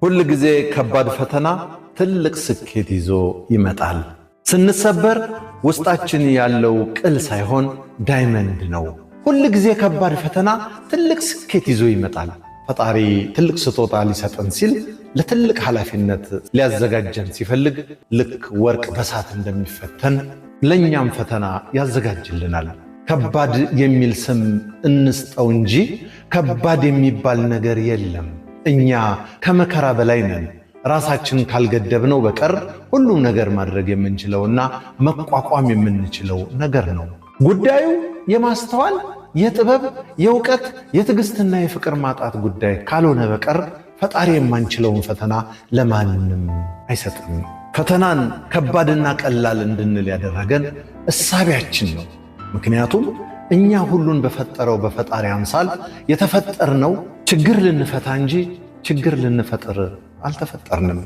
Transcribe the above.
ሁል ጊዜ ከባድ ፈተና ትልቅ ስኬት ይዞ ይመጣል። ስንሰበር ውስጣችን ያለው ቅል ሳይሆን ዳይመንድ ነው። ሁል ጊዜ ከባድ ፈተና ትልቅ ስኬት ይዞ ይመጣል። ፈጣሪ ትልቅ ስጦታ ሊሰጠን ሲል ለትልቅ ኃላፊነት ሊያዘጋጀን ሲፈልግ ልክ ወርቅ በሳት እንደሚፈተን ለኛም ፈተና ያዘጋጅልናል። ከባድ የሚል ስም እንስጠው እንጂ ከባድ የሚባል ነገር የለም። እኛ ከመከራ በላይ ነን። ራሳችን ካልገደብነው በቀር ሁሉም ነገር ማድረግ የምንችለውና መቋቋም የምንችለው ነገር ነው። ጉዳዩ የማስተዋል፣ የጥበብ፣ የእውቀት፣ የትዕግስትና የፍቅር ማጣት ጉዳይ ካልሆነ በቀር ፈጣሪ የማንችለውን ፈተና ለማንም አይሰጥም። ፈተናን ከባድና ቀላል እንድንል ያደረገን እሳቢያችን ነው። ምክንያቱም እኛ ሁሉን በፈጠረው በፈጣሪ አምሳል የተፈጠርነው ችግር ልንፈታ እንጂ ችግር ልንፈጥር አልተፈጠርንም።